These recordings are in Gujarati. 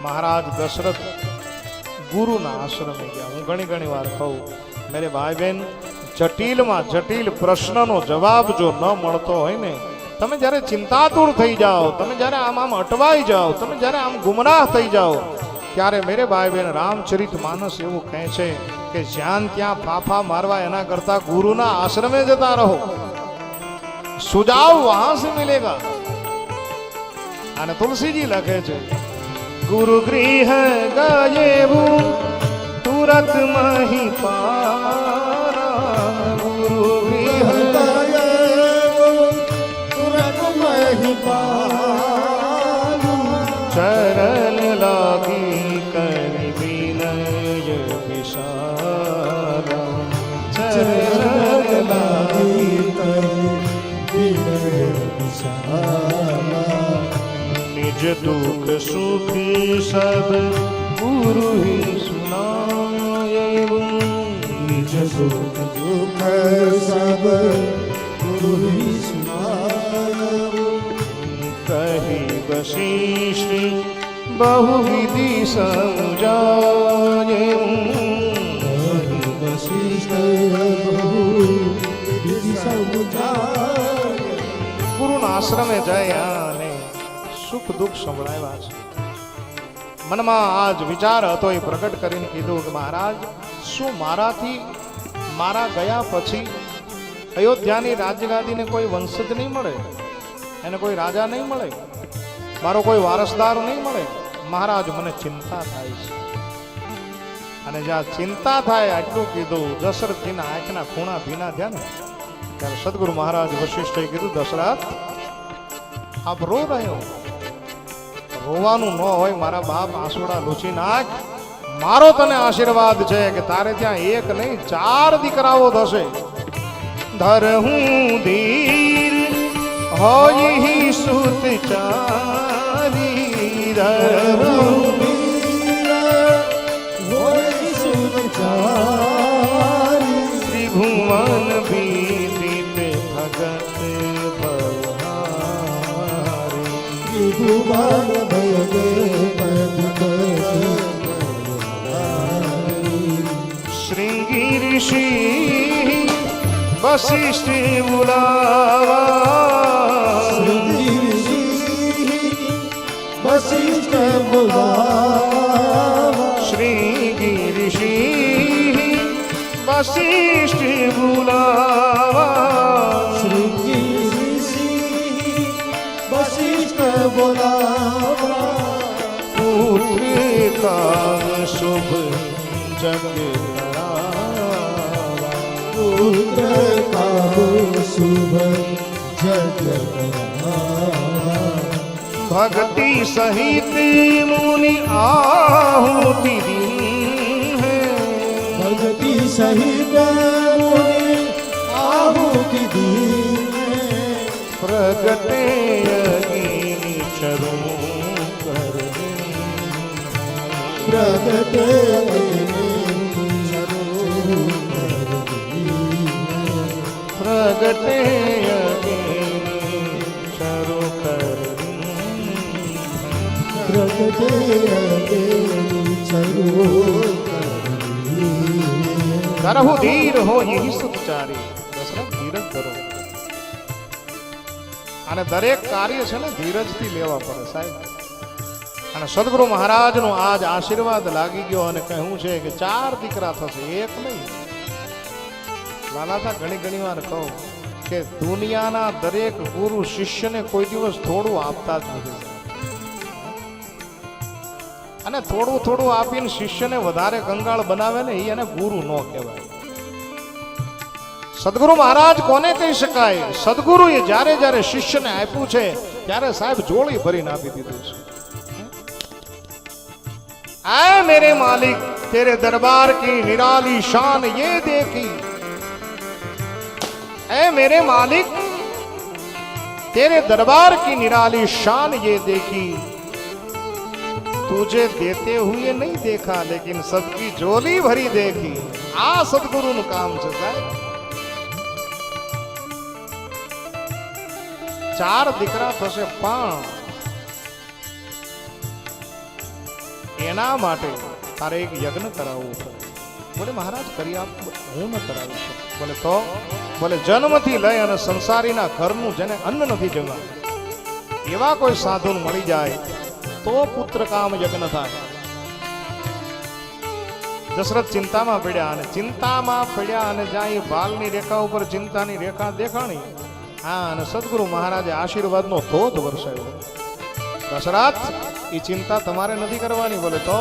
महाराज दशरथ गुरु ना आश्रम में गया। हूँ घणी वार कहूँ मेरे भाई बहन जटिल में जटिल प्रश्न नो जवाब जो न मळतो होय ने तमे जारे चिंतातुर थई जाओ, तमे जारे आम अटवाई जाओ, तमे जारे आम गुमराह थई जाओ त्यारे मेरे भाई बहन रामचरित मानस एवं कहे छे कि ज्यान त्या फाफा मारवा एना करता गुरुना आश्रमे जता रहो, सुझाव वहां से मिलेगा। અને तुलसीजी लखे छे गुरु गृह गयेबु तुरत मही पारा, गुरु गृह गयेबु तुरत मही पारा, चरण लागी कर विनय विशाला, चरण लागी कर विनय विशाला, निज दुख सुखी सब गुरु ही सुनाए, निज सुख दुख सब गुरु ही सुनाए, कही वशिष्ठ बहुविधि समझाए, कही वशिष्ठ बहुविधि समझाए। गुरुना आश्रमे जया सुख दुख संभळाव्या छे। मनमा आज विचार हतो ए प्रकट करीने कीधुं कि महाराज शुं माराथी मारा गया पछी अयोध्यानी राज्यगादीने कोई वंशज नहीं मळे, एने कोई राजा नहीं मळे, मारो कोई वारसदार नहीं मळे। महाराज मने चिंता थाय छे अने ज्यां चिंता थाय आटલું कीधुં दशरथजीना आंखना खूणा भीना थया ने त्यारे सद्गुरु महाराज वशिष्ठे कीधुं दशरथ आप रो रहे हो, रोवानु न होय मारा बाप आंसुड़ा लूछी नाख, मारो तने आशीर्वाद छे कि तारे त्यां एक नहीं 4 दीकराओ थशे। धरहूं धीर होई सुत चारी, धरहूं धीर होई सुत चारी, त्रिभुवन बीदित भगत बलहारी, त्रिभुवन श्रृंगी ऋषि वशिष्ठ बुलावा, श्रृंगी ऋषि वशिष्ठ बुलावा, श्रृंगी ऋषि वशिष्ठ बुलावा, श्रृंगी ऋषि वशिष्ठ बुलावा, पुत्र काम शुभ जग करावा, पुत्र काम शुभ जग करावा, भक्ति सहित मुनि आहुति दीन है, भक्ति सहित मुनि आहुति दीन है, प्रगटे अग्नि चरु कर, प्रगटे प्रगटे चरु कर, प्रगटे चरु करहु धीर हो यही सुखचारी। दशरथ धीरज धरो અને દરેક કાર્ય છે ને ધીરજથી લેવા પડે સાહેબ। અને સદગુરુ મહારાજનો આજ આશીર્વાદ લાગી ગયો અને કહ્યું છે કે 4 દીકરા થશે, એક નહીં। વાલાતા ઘણી વાર કહું કે દુનિયાના દરેક ગુરુ શિષ્યને કોઈ દિવસ થોડું આપતા જ નથી અને થોડું આપીને શિષ્યને વધારે કંગાળ બનાવે ને એને ગુરુ ન કહેવાય। સદગુરુ મહારાજ કોને કહી શકાય? સદગુરુએ જ્યારે જ્યારે શિષ્યને આપ્યું છે ત્યારે સાહેબ જોડી ભરીને આપી દીધું છે। आए मेरे मालिक तेरे दरबार की निराली शान ये देखी, ऐ मेरे मालिक तेरे दरबार की निराली शान ये देखी, तुझे देते हुए नहीं देखा लेकिन सबकी झोली भरी देखी। आ सदगुरु नु काम छे साहेब। 4 દીકરા થશે પણ એના માટે તારે એક યજ્ઞ કરાવવું પડે. બોલે મહારાજ કરી આપ, હું ન કરાવી શકું. બોલે તો બોલે જન્મથી લઈ અને સંસારીના ઘરનું જેને અન્ન નથી જમવા એવા કોઈ સાધુ મળી જાય તો પુત્ર કામ યજ્ઞ થાય. દશરથ ચિંતામાં પડ્યા અને જ્યાં એ બાલની રેખા ઉપર ચિંતાની રેખા દેખાણી, હા, અને સદગુરુ મહારાજે આશીર્વાદનો ધોધ વરસાવ્યો. દશરથ, એ ચિંતા તમારે નથી કરવાની. બોલે તો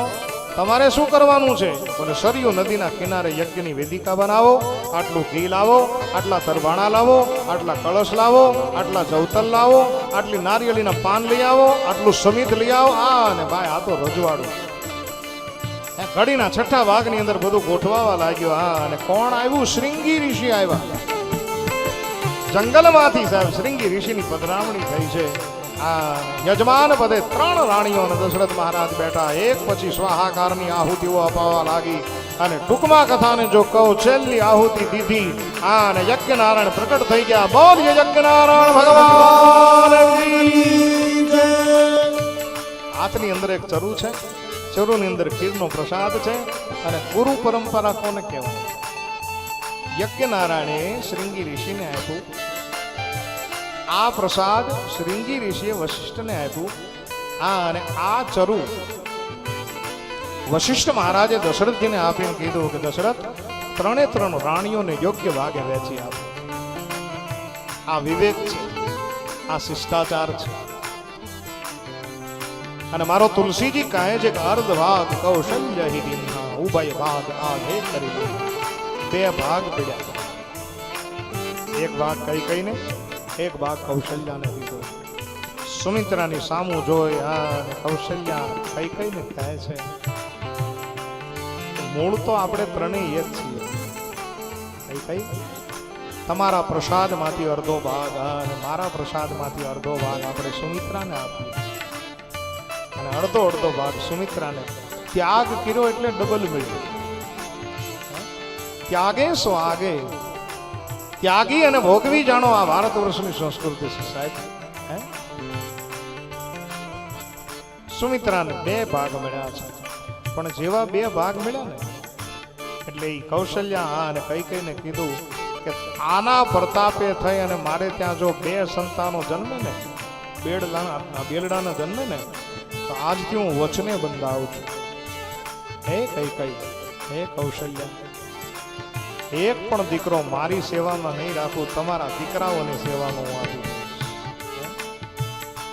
તમારે શું કરવાનું છે? બોલે સરયુ નદીના કિનારે યજ્ઞની વેદિકા બનાવો, આટલું ઘી લાવો, આટલા તરભાણા લાવો, આટલા કળશ લાવો, આટલા જવતલ લાવો, આટલી નારિયેળીના પાન લઈ આવો, આટલું સમિત લઈ આવો. અને ભાઈ આ તો રજવાડું. ઘડીના છઠ્ઠા ભાગની અંદર બધું ગોઠવાવા લાગ્યો. હા, અને કોણ આવ્યું? શ્રીંગી ઋષિ આવ્યા જંગલમાંથી. સાહેબ, શ્રીંગી ઋષિની પધરામણી થઈ છે. આ યજમાન પદે 3 રાણીઓ અને દશરથ મહારાજ બેઠા, એક પછી સ્વાહાકારની આહુતિઓ અપાવવા લાગી. અને ટૂંકમાં કથાને જો કહું, છેલ્લી આહુતિ દીધી અને યજ્ઞનારાયણ પ્રકટ થઈ ગયા. બોલ યજ્ઞનારાયણ ભગવાન. હાથની અંદર એક ચરુ છે, ચરુની અંદર ખીરનો પ્રસાદ છે. અને ગુરુ પરંપરા કોને કહેવાય? યજ્ઞનારાયણે શ્રીંગી ઋષિને આપ્યું. આ પ્રસાદ શ્રીંગી ઋષિએ વશિષ્ઠને આપ્યું. અને આ ચરુ વશિષ્ઠ મહારાજે દશરથજીને આપીને કીધું કે દશરથ, 3 રાણીઓને યોગ્ય ભાગે વહેંચી આપો. આ વિવેક છે, આ શિષ્ટાચાર છે. અને મારો તુલસીજી કહે છે કે અર્ધ ભાગ કૌશલ્ય હિ દિન્હા, ઉભય ભાગ આધે કરી. 2 ભાગ પડ્યા. એક ભાગ કઈ ને, એક ભાગ કૌશલ્યાને દીધો. સુમિત્રાની સામું જોઈ અને કૌશલ્યા કઈ ને કહે છે, મૂળ તો આપણે ત્રણેય એક છીએ. કઈ તમારા પ્રસાદમાંથી અડધો ભાગ અને મારા પ્રસાદમાંથી અડધો ભાગ આપણે સુમિત્રાને આપીએ. અને અડધો ભાગ સુમિત્રાને. ત્યાગ કર્યો એટલે ડબલ મળ્યો. ત્યાગે સો આગે. ત્યાગી અને ભોગવી જાણો, આ ભારત વર્ષની સંસ્કૃતિ છે સાહેબ. સુમિત્રાને 2 ભાગ મળ્યા છે. પણ જેવા 2 ભાગ મળ્યા ને એટલે એ કૌશલ્યા અને કઈને કીધું કે આના પ્રતાપે થઈ અને મારે ત્યાં જો 2 સંતાનો જન્મે ને, બેલડાના જન્મે ને, તો આજથી હું વચને બંધાવું છું. હે હે કૌશલ્યા, એક પણ દીકરો મારી સેવામાં નહીં રાખું, તમારા દીકરાઓની સેવામાં હું આપી દઈશ.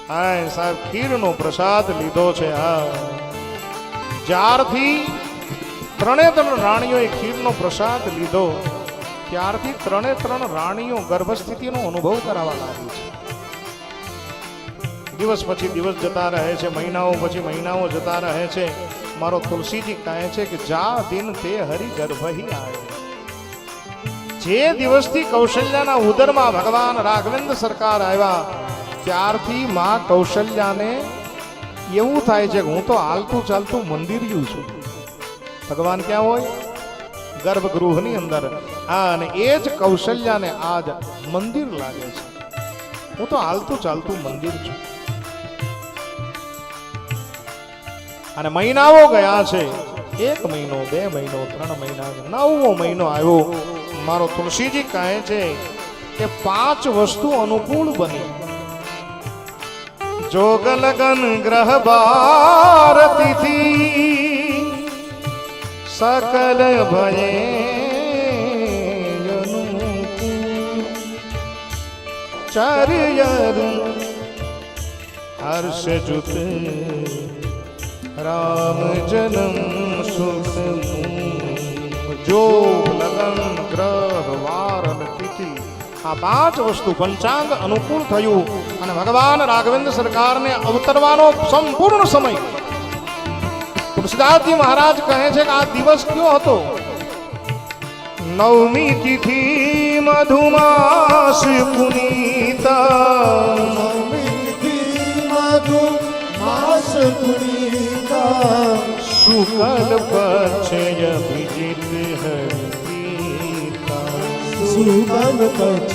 હા સાહેબ, ખીરનો પ્રસાદ લીધો છે. જ્યારથી 3 રાણીઓએ ખીરનો પ્રસાદ લીધો ત્યારથી 3 રાણીઓ ગર્ભસ્થિતિનો અનુભવ કરાવવા લાગી છે. દિવસ પછી દિવસ જતા રહે છે, મહિનાઓ પછી મહિનાઓ જતા રહે છે. મારો તુલસીજી કહે છે કે જા દિન તે હરિ ગર્ભહી આવે. જે દિવસથી કૌશલ્યાના ઉદરમાં ભગવાન રાઘવેન્દ્ર સરકાર આવ્યા ત્યારથી માં કૌશલ્યાને એવું થાય છે કે હું તો હાલતું ચાલતું મંદિરિયું છું. ભગવાન ક્યાં હોય? ગર્ભગૃહની અંદર. અને એ જ કૌશલ્યાને આજ મંદિર લાગે છે. હું તો હાલતું ચાલતું મંદિર છું. અને મહિનાઓ ગયા છે. 1 મહિનો, 2 મહિનો, 3 મહિના, 9મો મહિનો આવ્યો. મારો તુલસીજી કહે છે કે 5 વસ્તુ અનુકૂળ બની. જોગ લગન ગ્રહ બાર તિથિ સકલ ભયે ચર્યરુ હર્ષ જુત રામ જન્મ સુખ. જોગ લગન ગ્રહ વાર અને તિથિ, આ 5 વસ્તુ પંચાંગ અનુકૂળ થયું. અને ભગવાન રાઘવેન્દ્ર સરકારને અવતરવાનો સંપૂર્ણ સમય. તુલસીદાસજી મહારાજ કહે છે કે આ દિવસ કયો હતો? 9મી તિથિ મધુમાસ પુનીતા. 9મી તિથિ મધુમાસ પુનીતા. શુકલ પક્ષ અભિજીત હરિપ્રીતા. શુકલ પક્ષ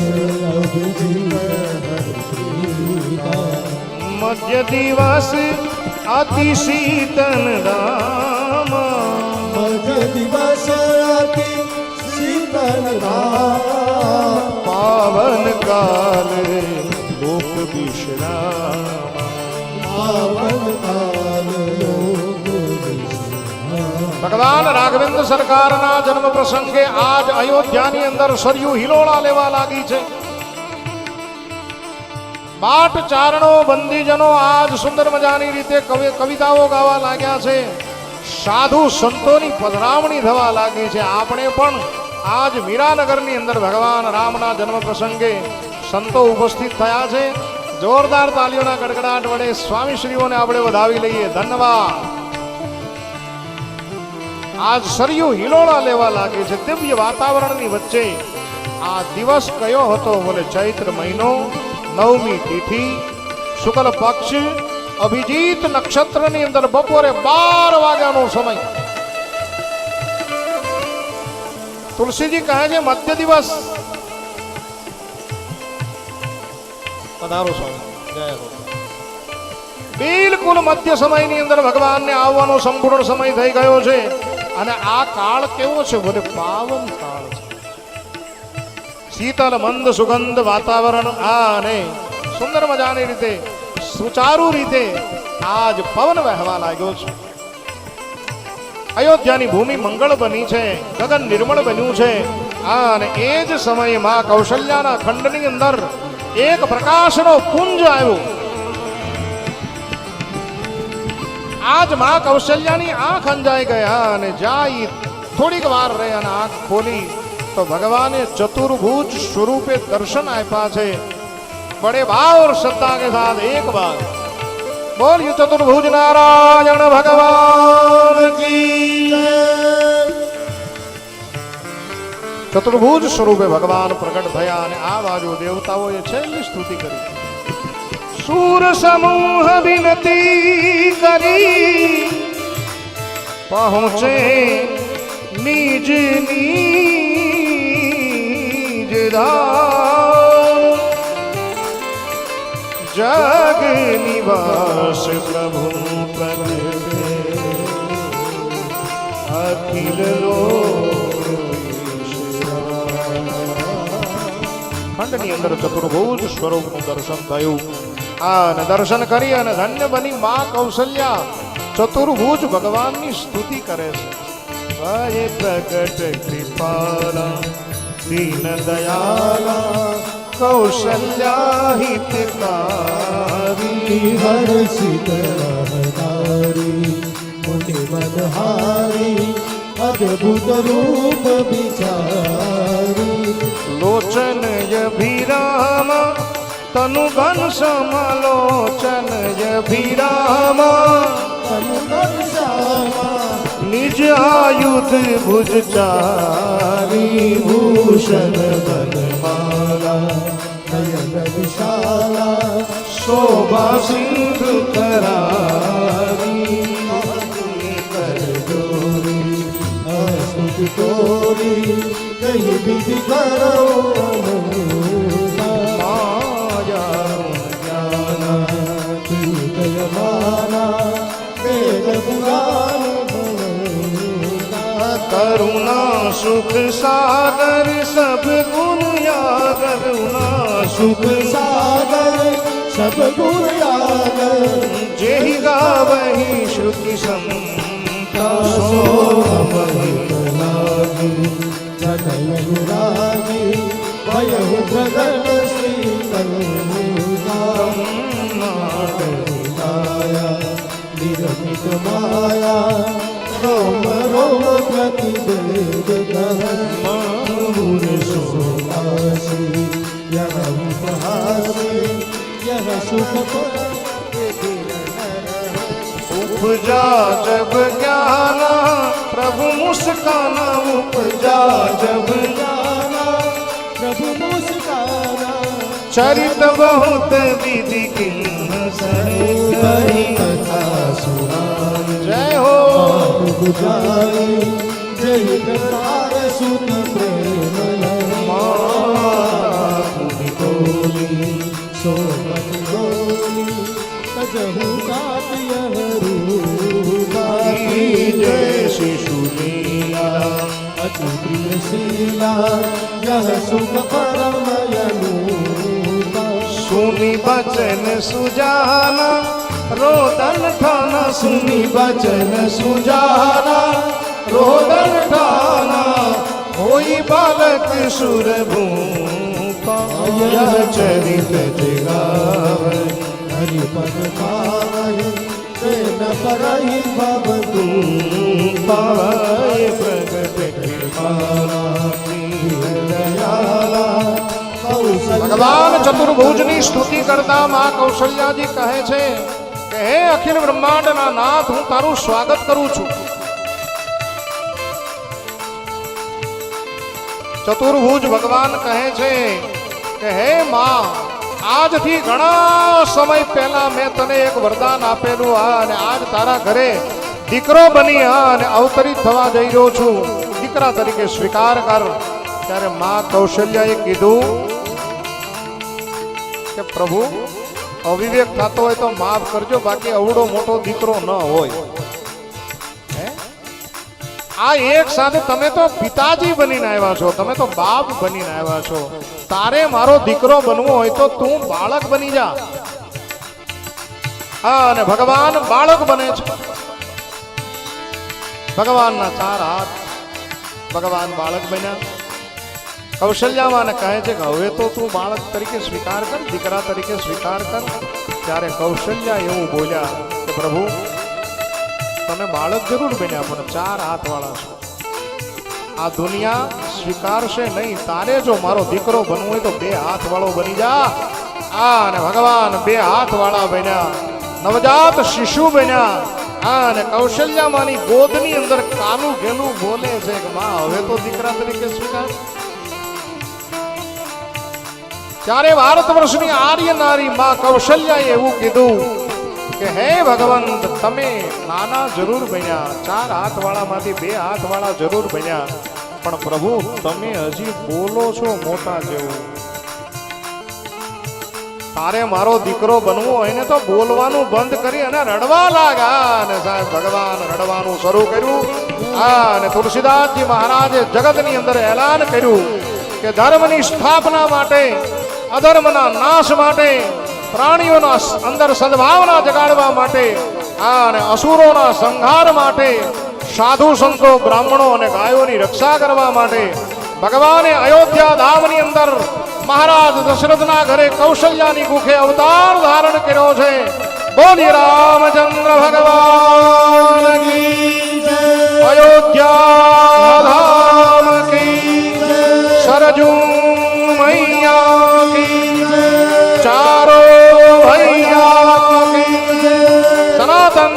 અભિજીત હરિપ્રીતા. મધ્ય દિવસ अति शीतल राम मज दिवस अति शीतल राम पावन काल लोक विश्राम पावन काल लोक भगवान राघवेंद्र सरकार ना जन्म प्रसंगे आज अयोध्या अंदर सरयू हिलोड़ा लेवा लागी छे। बाट चारणो बंदीजनो आज सुंदर मजानी रीते कविताओं गावा लाग्या छे। साधु संतोनी पधरावणी थवा लागी छे। आपणे पण आज मीरानगरनी अंदर भगवान रामना जन्म प्रसंगे संतो उपस्थित थया छे। जोरदार तालीओना गड़गड़ाट वडे स्वामी श्रीओने आपणे वधावी लईए। धन्यवाद। आज सरयू हिलोड़ा लेवा लागे छे। दिव्य वातावरणनी वच्चे आ दिवस कयो हतो? बोले चैत्र महीनो, नवमी तिथि, शुक्ल पक्ष, अभिजीत नक्षत्रनी अंदर बपोरे 12 वाग्यानो समय। तुलसीजी कहे छे मध्य दिवस। पधारो स्वामी, जय हो। बिल्कुल मध्य समय ની અંદર ભગવાનને આવવાનો સંપૂર્ણ સમય થઈ ગયો છે અને આ કાળ કેવો છે? બોલે પાવન કાળ છે। શીતલ મંદ સુગંધ વાતાવરણ અને સુંદર મજાની રીતે સુચારુ રીતે આજ પવન વહેવા લાગ્યો છે। અયોધ્યાની ભૂમિ મંગળ બની છે, ગગન નિર્મળ બન્યું છે અને એ જ સમયે માં કૌશલ્યાના ખંડની અંદર એક પ્રકાશનો પુંજ આવ્યો। आज मां कौशल्यानी आंख अंजाई गया ने जाई थोड़ीक वार रहे અને आंख खोली तो भगवाने चतुर्भुज स्वरूपे दर्शन आप्या छे। बड़े भाव और श्रद्धा के साथ एक बार बोलिए चतुर्भुज नारायण भगवान की। चतुर्भुज स्वरूपे भगवान प्रकट थया અને આ બાજુ દેવતાઓએ છેલ્લી સ્તુતિ કરી। सूर समूह विनती करी पहुँचे निज निज धाम। जग निवास प्रभु प्रगटे अखिल लोक खंडनी अंदर चतुर्भुज स्वरूप दर्शन थयुं। दर्शन करी અને ધન્ય બની માં કૌશલ્યા ચતુર્ભુજ ભગવાનની સ્તુતિ કરે છે। ભય પ્રગટ કૃપાલા દીન દયાલા કૌશલ્યા હિતકારી हर्षित रहतारी मुनि मनहारी अद्भुत रूप विचारी लोचन अभिराम तनु घन समालोचन अभिरामा अनुगम श्यामा निज आयुध भुज चारी भूषण बनमाला नयन विशाला शोभा सिंधु करारी कर जोरी स्तुति तोरी कही विधि करो करुणा सुख सागर सब गुण यागर। करुणा सुख सागर सब गुण यागर जेहि गावहि श्रुति समता सो लागी जनय गुरागी भयहु प्रगट श्री करुणाया निरमित माया रोम रोम प्रतिवेद सोहासी यह उपहासी यह सुख उपजा जब ज्ञाना प्रभु मुस्काना। उपजा जब जाना प्रभु मुस्काना चरित बहुत विधि किन्ह सही कथा सुनाई जय हो बुझाई जय प्रकार सुनि प्रेम बोली सोमन बोली तज जहु नाथ यह रूपा कीजे शिशु लीला अति प्रिय शीला यह सुख परम अनूपा सुनी बचन सुजाना रोदन ठाना सुनी बचन सुजाना रोदन ठाना होई बालक सुर भूपा यह चरित जगावे हरिपद पावहि प्रेम परहि भव पावय प्रगट कृपाला दयाला ભગવાન ચતુર્ભુજની સ્તુતિ કરતા માં કૌશલ્યાજી કહે છે કે હે અખિલ બ્રહ્માંડના નાથ હું તારું સ્વાગત કરું છું. ચતુર્ભુજ ભગવાન કહે છે કે હે માં આજથી ઘણા સમય પહેલા મેં તને એક વરદાન આપેલું અને આજ તારા ઘરે દીકરો બની અને અવતરિત થવા જઈ રહ્યો છું, દીકરા તરીકે સ્વીકાર કર. ત્યારે માં કૌશલ્યાએ કીધું કે પ્રભુ અવિવેક થતો હોય તો માફ કરજો, બાકી અવડો મોટો દીકરો ન હોય. આ એક સાથે તમે તો પિતાજી બનીને આવ્યા છો, તમે તો બાપ બનીને આવ્યા છો. તારે મારો દીકરો બનવો હોય તો તું બાળક બની જા. હા, અને ભગવાન બાળક બને છે. ભગવાનના 4 હાથ, ભગવાન બાળક બન્યા. કૌશલ્યામાં કહે છે કે હવે તો તું બાળક તરીકે સ્વીકાર કર, દીકરા તરીકે સ્વીકાર કર. ત્યારે કૌશલ્યા એવું બોલ્યા કે પ્રભુ તમે બાળક જરૂર બન્યા પણ 4 હાથ વાળા છો. આ દુનિયા સ્વીકારશે નહીં. તારે જો મારો દીકરો બનવો હોય તો 2 હાથ વાળો બની જા. અને ભગવાન 2 હાથ વાળા બન્યા, નવજાત શિશુ બન્યા. અને કૌશલ્યામાંની ગોદની અંદર કાનું ઘેલું બોલે છે કે માં હવે તો દીકરા તરીકે સ્વીકાર. ત્યારે ભારત વર્ષની આર્ય નારી માં કૌશલ્યાએ એવું કીધું કે હે ભગવંત તમે નાના જરૂર બન્યા, 4 હાથ વાળા માંથી 2 હાથ વાળા જરૂર બન્યા, પણ પ્રભુ તમે હજી બોલો છો મોટા જેવું. તારે મારો દીકરો બનવો હોય ને તો બોલવાનું બંધ કરી અને રડવા લાગ્યા. અને સાહેબ ભગવાન રડવાનું શરૂ કર્યું. અને તુલસીદાસજી મહારાજે જગતની અંદર એલાન કર્યું કે ધર્મની સ્થાપના માટે, અધર્મના નાશ માટે, પ્રાણીઓના અંદર સદભાવના જગાડવા માટે અને અસુરોના સંહાર માટે, સાધુ સંતો બ્રાહ્મણો અને ગાયોની રક્ષા કરવા માટે ભગવાને અયોધ્યા ધામની અંદર મહારાજ દશરથના ઘરે કૌશલ્યાની કુખે અવતાર ધારણ કર્યો છે. બોલી રામચંદ્ર ભગવાન કી જય, અયોધ્યા ધામ કી જય, સરજુ મૈયા કી જય, ચારો ભૈયા કી જય, સનાતન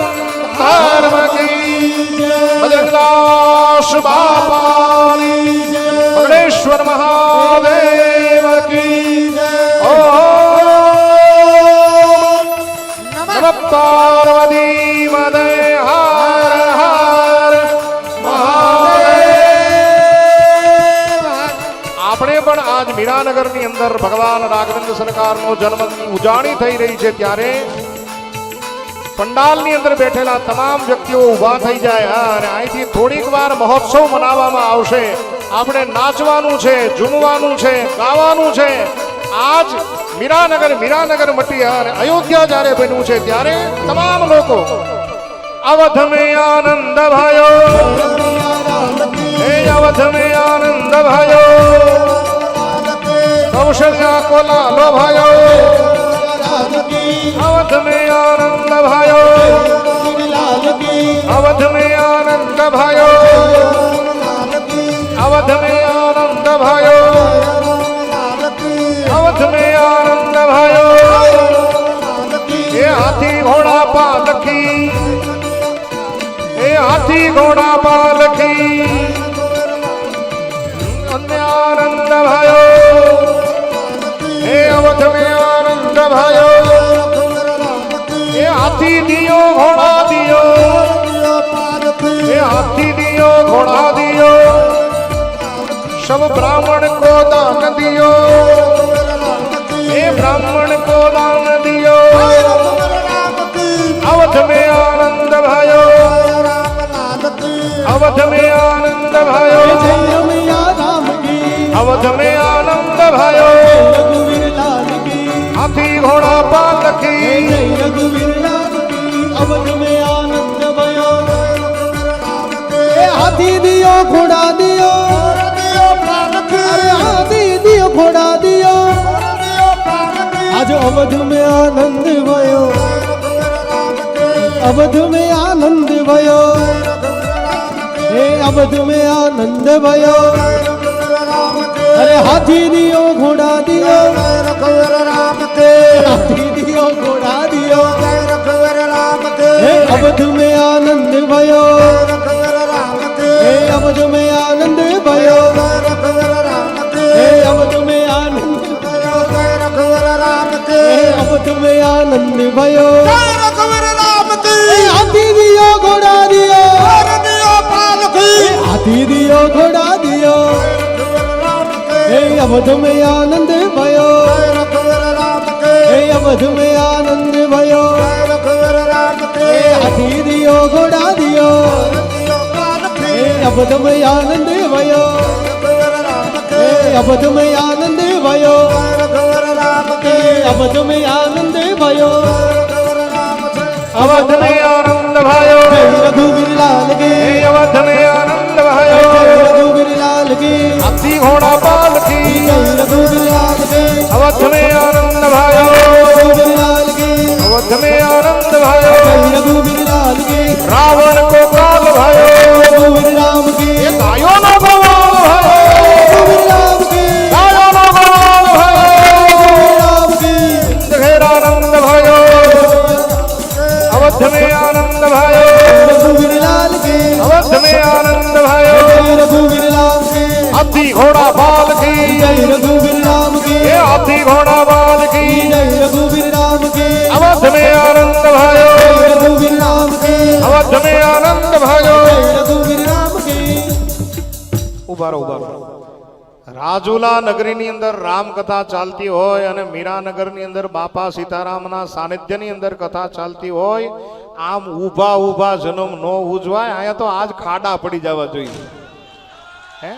ધર્મ કી જય, બદ્રીદાસ બાપાની જય, બગડેશ્વર મહાદેવ કી જય. ઓમ નમઃ પાર્વતી મદે હર હર મહાદેવ. આપણે પણ આજ મીરાનગરની અંદર ભગવાન રાઘવેન્દ્ર સરકારનો જન્મ ઉજાણી થઈ રહી છે. ત્યારે પંડાલની અંદર બેઠેલા તમામ વ્યક્તિઓ ઊભા થઈ જાય અને અહીંથી થોડીક વાર મહોત્સવ મનાવવામાં આવશે. આપણે નાચવાનું છે, ઝૂમવાનું છે, ગાવાનું છે. આજ મીરાનગર મટી અને અયોધ્યા જ્યારે બન્યું છે ત્યારે તમામ લોકો અવધ મેં આનંદ ભયો, હે અવધ મેં આનંદ ભયો, કૌશલ્યા કો લાલો ભયો, અવધ મેં આનંદ ભયો, અવધ મેં આનંદ ભયો, અવધ મેં આનંદ ભયો, અવધ મેં આનંદ ભયો. એ હાથી ઘોડા પાલખી, એ હાથી ઘોડા પાલખી, અન્ય આનંદ ભયો. હે અવધ મેં આનંદ ભયો, એ હાથી દિયો ઘોડા દિયો, એ હાથી દિયો ઘોડા દિયો, सब ब्राह्मण को दान दियो, हे ब्राह्मण को दान दियो, अवध में आनंद भयो रघुवीर लाल की हाथी घोड़ा पालकी जय रघुवीर लाल की अवध में आनंद भयो हाथी दियो घोड़ा दियो अरे हाथी दियो घोड़ा दियो आज अवध में आनंद भयो अवध में आनंद भयो हे अवध में आनंद भयो अरे हाथी दियो घोड़ा दियो हाथी दियो घोड़ा दियो हे अवध में आनंद भयो हे अवध में आनंद भयो हे अवध में आनंद हे अवध में आनंद भयो हाथी दियो घोड़ा दियो हाथी दियो घोड़ा दियो हे अवध में आनंद भयो हे अवध में आनंद भयो हे हाथी दियो घोड़ा दियो हे अवध में आनंद भयो हे अवध में आनंद भयो हे अवध में आनंद भयो अवध में आनंद भयो जय रघुवीर लाल की अवध में आनंद भयो जय रघुवीर लाल की हाथी घोड़ा पालकी जय रघुवीर लाल की अवध में आनंद भयो रघुवीर लाल की अवध में आनंद भयो जय रघुवीर लाल की रावण को काल भयो रघुवीर राम की गायो नो भगवान भयो रघुवीर राम की गायो नो भगवान भयो रघुवीर राम की घेर आनंद भयो अवध में आनंद भयो रघुवीर लाल की अवध में आनंद भयो जय रघुवीर राम की हाथी घोड़ा पालकी जय रघुवीर राम की ये हाथी घोड़ा पालकी जय रघुवीर राम की अवध में आनंद भयो जय रघुवीर राम की अवध में आनंद भयो जय रघुवीर राम की ઉભારો રાજુલા નગરીની અંદર રામ કથા ચાલતી હોય અને મીરાનગરની અંદર બાપા સીતારામના સાનિધ્યની અંદર કથા ચાલતી હોય આમ ઊભા ઊભા જન્મ નો ઉજવાય અહીંયા તો આજ ખાડા પડી જવા જોઈએ હે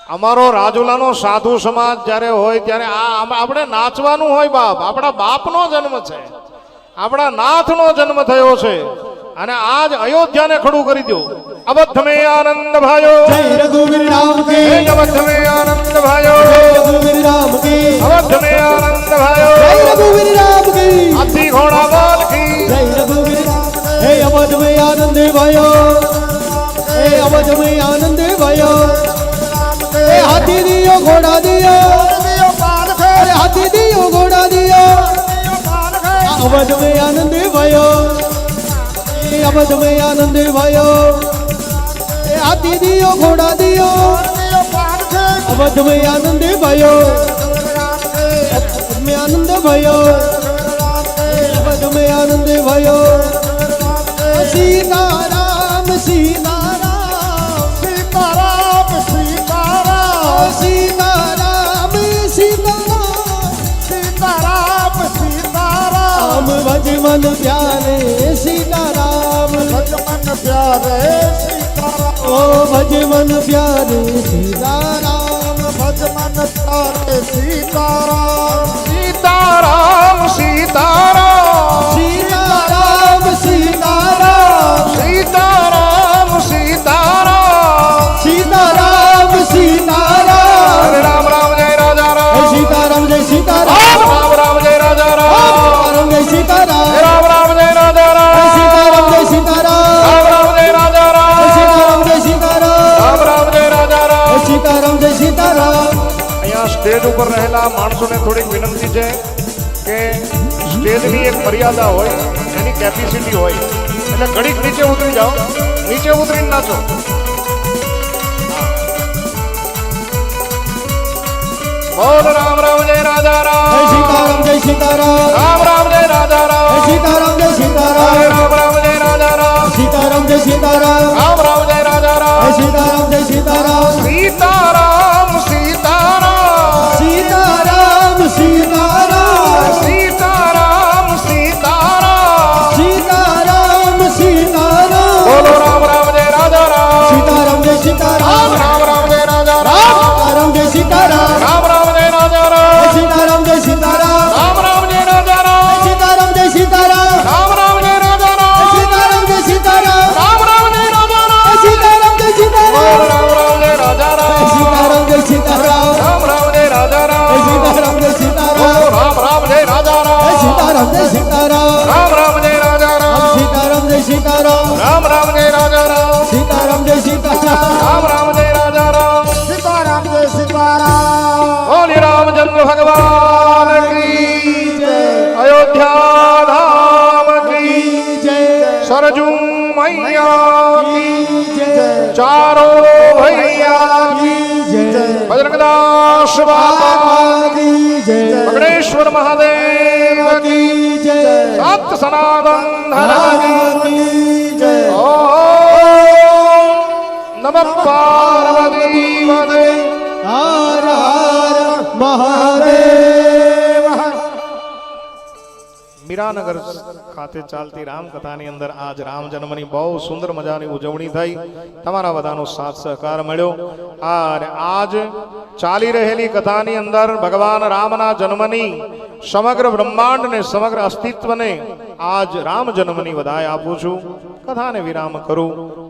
અમારો રાજુલાનો સાધુ સમાજ જ્યારે હોય ત્યારે આપણે નાચવાનું હોય બાપ આપણા બાપનો જન્મ છે આપણા નાથનો જન્મ થયો છે અને આજ અયોધ્યાને ખડું કરી દો અવધ में आनंद भयो जय रघुवीर राम की अवध में आनंद भयो जय रघुवीर राम की अवध में आनंद भयो जय रघुवीर राम की हाथी घोड़ा बाल की जय रघुवीर राम हे अवध में आनंद भयो हे अवध में आनंद भयो हे हाथी दियो घोड़ा दियो अरे हाथी दियो घोड़ा दियो अवध में आनंद भयो हे अवध में आनंद भयो हे हाथी दियो घोड़ा दियो अवध में आनंद भयो अवध में आनंद भयो अवध में आनंद भयो सीताराम सीताराम सीताराम सीताराम सीताराम सीताराम सीताराम सीताराम भज मन प्यारे सीताराम भज मन प्यारे सीताराम ओ भज मन प्यारे सीताराम भज मन प्यारे सीताराम सीताराम सीताराम सीताराम सीताराम सीताराम सीताराम सीताराम सीताराम हरे राम राम जय राजा राम सीताराम जय सीताराम राम राम जय राजा राम सीताराम जय सीताराम राम राम जय राजा राम सीताराम जय सीताराम राम राम जय राजा राम सीताराम जय सीताराम राम राम जय राजा राम सीताराम जय सीताराम અહીંયા સ્ટેજ ઉપર રહેલા માણસોને થોડીક વિનંતી છે કે સ્ટેજની એક મર્યાદા હોય એની કેપેસિટી હોય એટલે ઘડીક નીચે ઉતરી જાઓ નીચે ઉતરીને નાચો બોલ રામ રામ જય રાજા રામ जय सीताराम जय सीताराम રામ રામ જય રાજા રામ सीताराम जय सीताराम રામ રામ જય રાજા રામ सीताराम जय सीताराम રામ રામ જય રાજા રામ सीताराम जय सीताराम सीताराम सीताराम सीताराम सीताराम सीताराम सीताराम सीताराम सीताराम बोलो राम राम जय राजा राम सीताराम जय सीताराम राम राम जय राजा राम सीताराम जय सीताराम की जय चारों भैया की जय बजरंगदास बाबा की जय मगनेश्वर महादेव की जय सत्य सनातन धर्म की जय ओम नमः पार्वती पते हर हर महादेव મીરાનગર ખાતે ચાલતી રામકથાની અંદર આજ રામ જન્મની બહુ સુંદર મજાની ઉજવણી થઈ તમારા બધાનો સાથ સહકાર મળ્યો અને આજ ચાલી રહેલી કથાની અંદર ભગવાન રામના જન્મની સમગ્ર બ્રહ્માંડને સમગ્ર અસ્તિત્વને આજ રામ જન્મની વધાઈ આપું છું કથાને વિરામ કરું